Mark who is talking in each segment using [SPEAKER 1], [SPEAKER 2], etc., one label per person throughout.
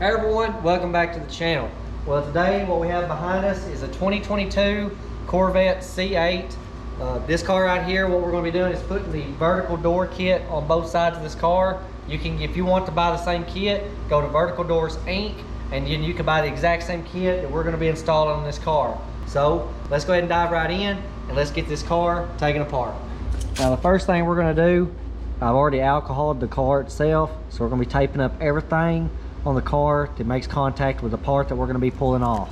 [SPEAKER 1] Hey everyone, welcome back to the channel. Well, today what we have behind us is a 2022 Corvette C8. This car right here, what we're going to be doing is putting the vertical door kit on both sides of this car. You can, if you want to buy the same kit, go to Vertical Doors Inc. and then you can buy the exact same kit that we're going to be installing on this car. So let's go ahead and dive right in and let's get this car taken apart. Now the first thing we're going to do, I've already alcoholed the car itself, so we're going to be taping up everything on the car that makes contact with the part that we're going to be pulling off.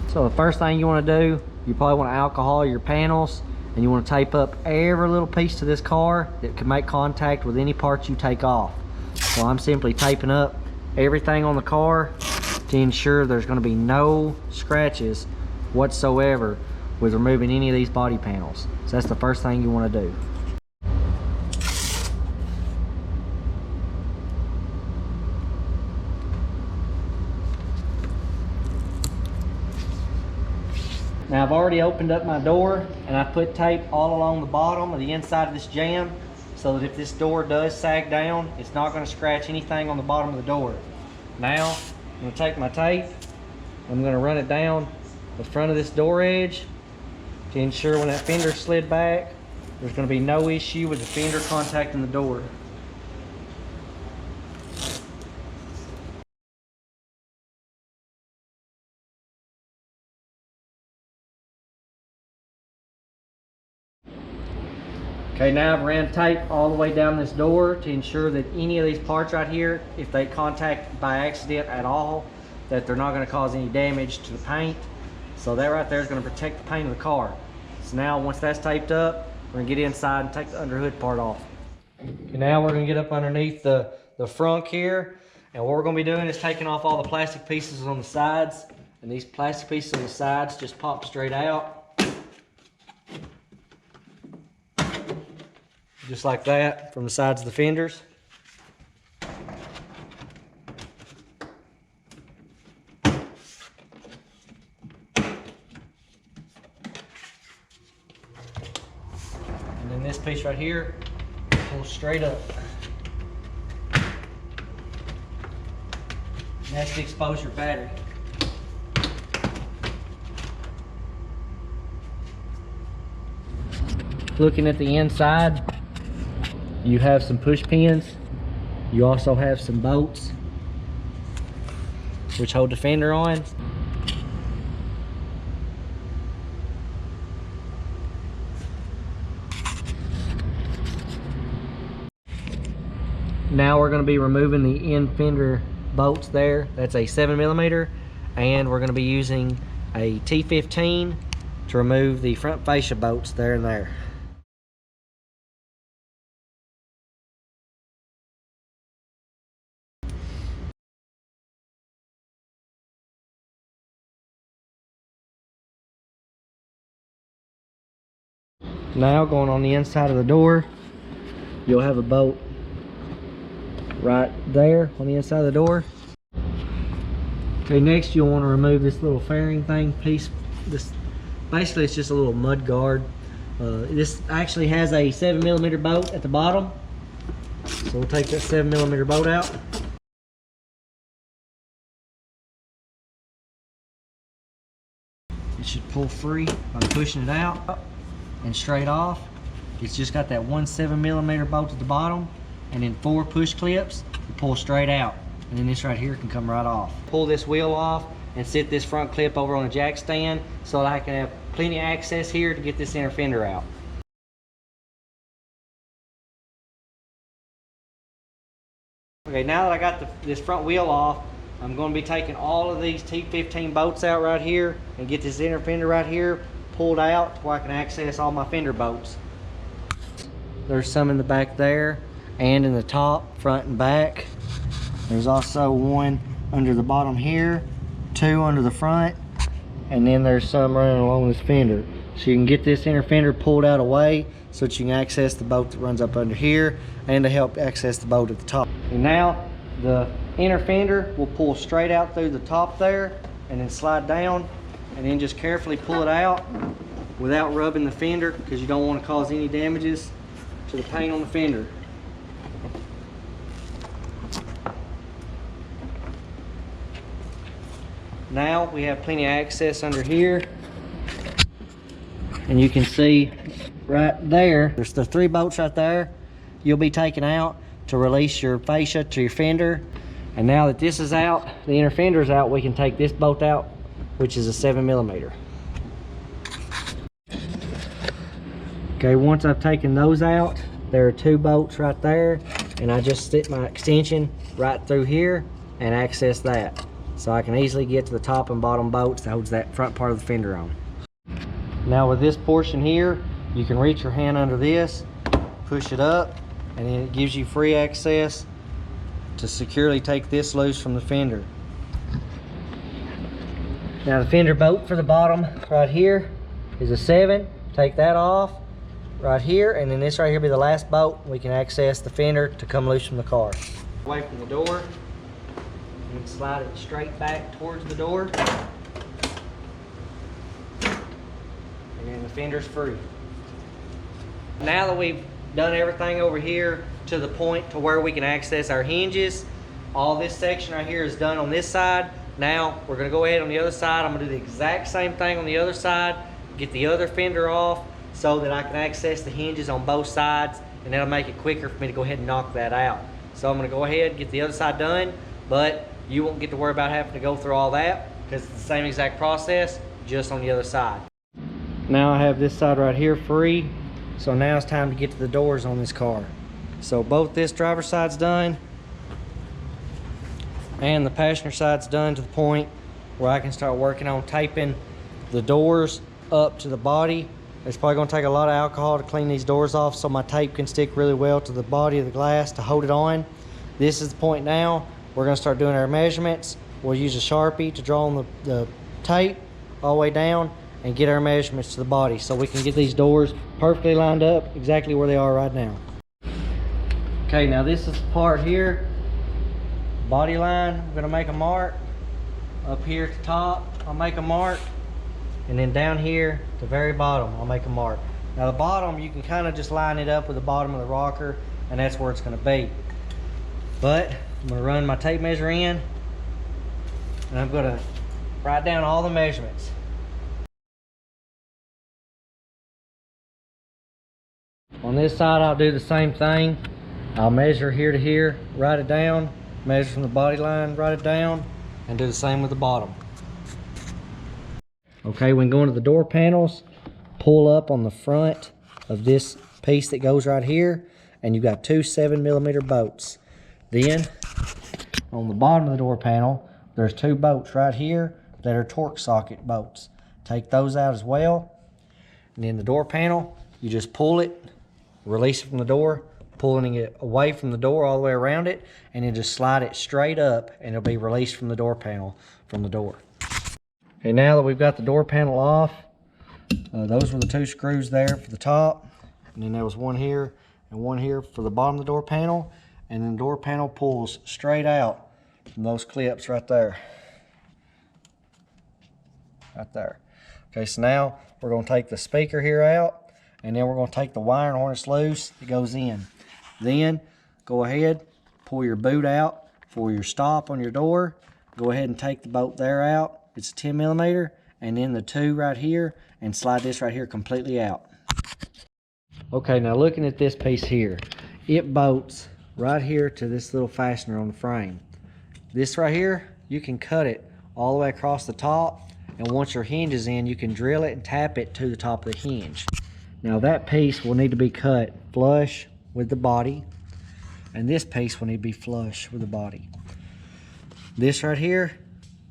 [SPEAKER 1] So the first thing you want to do, you probably want to alcohol your panels, and you want to tape up every little piece to this car that can make contact with any parts you take off. So I'm simply taping up everything on the car to ensure there's going to be no scratches whatsoever with removing any of these body panels. So that's the first thing you want to do. Now I've already opened up my door and I put tape all along the bottom of the inside of this jamb so that if this door does sag down, it's not going to scratch anything on the bottom of the door. Now I'm going to take my tape, I'm going to run it down the front of this door edge to ensure when that fender slid back, there's going to be no issue with the fender contacting the door. Okay, now I've ran tape all the way down this door to ensure that any of these parts right here, if they contact by accident at all, that they're not going to cause any damage to the paint. So that right there is going to protect the paint of the car. So now once that's taped up, we're going to get inside and take the underhood part off. Okay, now we're going to get up underneath the frunk here, and what we're going to be doing is taking off all the plastic pieces on the sides, and these plastic pieces on the sides just pop straight out. Just like that from the sides of the fenders. And then this piece right here pulls straight up. And that's the exposure battery. Looking at the inside, you have some push pins. You also have some bolts which hold the fender on. Now we're going to be removing the end fender bolts there. That's a 7mm, and we're going to be using a T15 to remove the front fascia bolts there and there. Now going on the inside of the door, you'll have a bolt right there on the inside of the door. Okay, next you'll want to remove this little fairing thing piece. This basically it's just a little mud guard. This actually has a 7mm bolt at the bottom, so we'll take that 7mm bolt out. It should pull free by pushing it out and straight off. It's just got that one 7mm bolt at the bottom, and then 4 push clips to pull straight out, and then this right here can come right off. Pull this wheel off and sit this front clip over on a jack stand so that I can have plenty of access here to get this inner fender out. Okay, now that I got this front wheel off, I'm going to be taking all of these T15 bolts out right here and get this inner fender right here pulled out where I can access all my fender bolts. There's some in the back there and in the top, front and back. There's also one under the bottom here, 2 under the front, and then there's some running along this fender. So you can get this inner fender pulled out away so that you can access the bolt that runs up under here and to help access the bolt at the top. And now the inner fender will pull straight out through the top there and then slide down, and then just carefully pull it out without rubbing the fender, because you don't want to cause any damages to the paint on the fender. Now we have plenty of access under here, and you can see right there, there's the 3 bolts right there you'll be taking out to release your fascia to your fender. And now that this is out, the inner fender is out, we can take this bolt out, which is a 7mm. Okay, once I've taken those out, there are 2 bolts right there, and I just stick my extension right through here and access that. So I can easily get to the top and bottom bolts that holds that front part of the fender on. Now with this portion here, you can reach your hand under this, push it up, and then it gives you free access to securely take this loose from the fender. Now the fender bolt for the bottom right here is a 7. Take that off right here, and then this right here will be the last bolt. We can access the fender to come loose from the car. Away from the door, and slide it straight back towards the door, and then the fender's free. Now that we've done everything over here to the point to where we can access our hinges, all this section right here is done on this side. Now we're going to go ahead on the other side. I'm going to do the exact same thing on the other side, get the other fender off so that I can access the hinges on both sides, and that'll make it quicker for me to go ahead and knock that out. So I'm going to go ahead and get the other side done, but you won't get to worry about having to go through all that because it's the same exact process, just on the other side. Now I have this side right here free, so now it's time to get to the doors on this car. So both this driver's side's done and the passenger side's done to the point where I can start working on taping the doors up to the body. It's probably going to take a lot of alcohol to clean these doors off so my tape can stick really well to the body of the glass to hold it on. This is the point now. We're going to start doing our measurements. We'll use a Sharpie to draw on the tape all the way down and get our measurements to the body so we can get these doors perfectly lined up exactly where they are right now. Okay, now this is the part here. Body line, I'm going to make a mark. Up here at the top, I'll make a mark. And then down here, the very bottom, I'll make a mark. Now the bottom, you can kind of just line it up with the bottom of the rocker, and that's where it's going to be. But I'm going to run my tape measure in, and I'm going to write down all the measurements. On this side, I'll do the same thing. I'll measure here to here, write it down, measure from the body line, write it down, and do the same with the bottom. Okay, when going to the door panels, pull up on the front of this piece that goes right here, and you've got 2 7mm bolts. Then, on the bottom of the door panel, there's 2 bolts right here that are torque socket bolts. Take those out as well. And then the door panel, you just pull it, release it from the door, pulling it away from the door all the way around it, and then just slide it straight up, and it'll be released from the door panel from the door. Okay, now that we've got the door panel off, those were the 2 screws there for the top, and then there was one here and one here for the bottom of the door panel, and then the door panel pulls straight out from those clips right there. Right there. Okay, so now we're going to take the speaker here out, and then we're going to take the wiring harness loose. It goes in. Then go ahead, pull your boot out for your stop on your door. Go ahead and take the bolt there out. It's a 10mm, and then the 2 right here, and slide this right here completely out. Okay, now looking at this piece here, it bolts right here to this little fastener on the frame. This right here, you can cut it all the way across the top, and once your hinge is in, you can drill it and tap it to the top of the hinge. Now that piece will need to be cut flush with the body, and this piece will need to be flush with the body. This right here,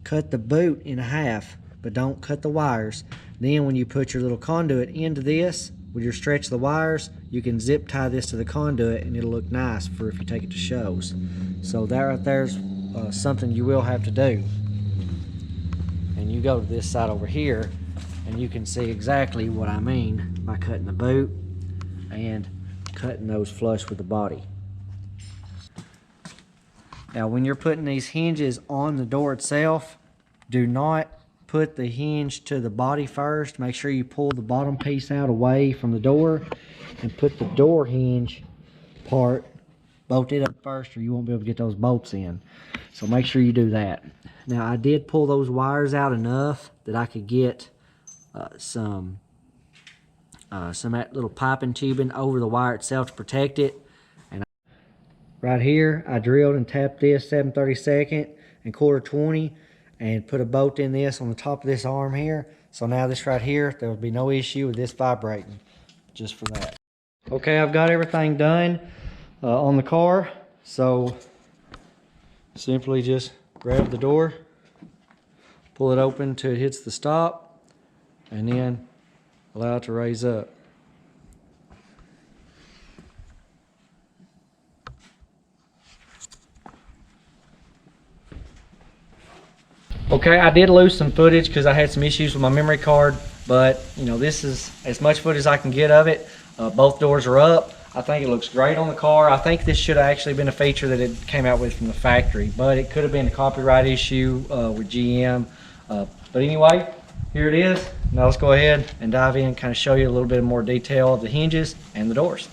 [SPEAKER 1] cut the boot in half, but don't cut the wires. Then when you put your little conduit into this, with your stretch of the wires, you can zip tie this to the conduit, and it'll look nice for if you take it to shows. So that right there is something you will have to do. And you go to this side over here, and you can see exactly what I mean by cutting the boot and cutting those flush with the body. Now when you're putting these hinges on the door itself, do not put the hinge to the body first. Make sure you pull the bottom piece out away from the door and put the door hinge part bolted up first, or you won't be able to get those bolts in. So make sure you do that. Now I did pull those wires out enough that I could get some little piping tubing over the wire itself to protect it. And right here I drilled and tapped this 7/32 and 1/4 20 and put a bolt in this on the top of this arm here. So now this right here, there will be no issue with this vibrating, just for that. Okay, I've got everything done on the car. So simply just grab the door, pull it open till it hits the stop, and then allow it to raise up. Okay, I did lose some footage because I had some issues with my memory card, but you know, this is as much footage as I can get of it. Both doors are up. I think it looks great on the car. I think this should have actually been a feature that it came out with from the factory, but it could have been a copyright issue with GM. But anyway, here it is. Now let's go ahead and dive in and kind of show you a little bit more detail of the hinges and the doors.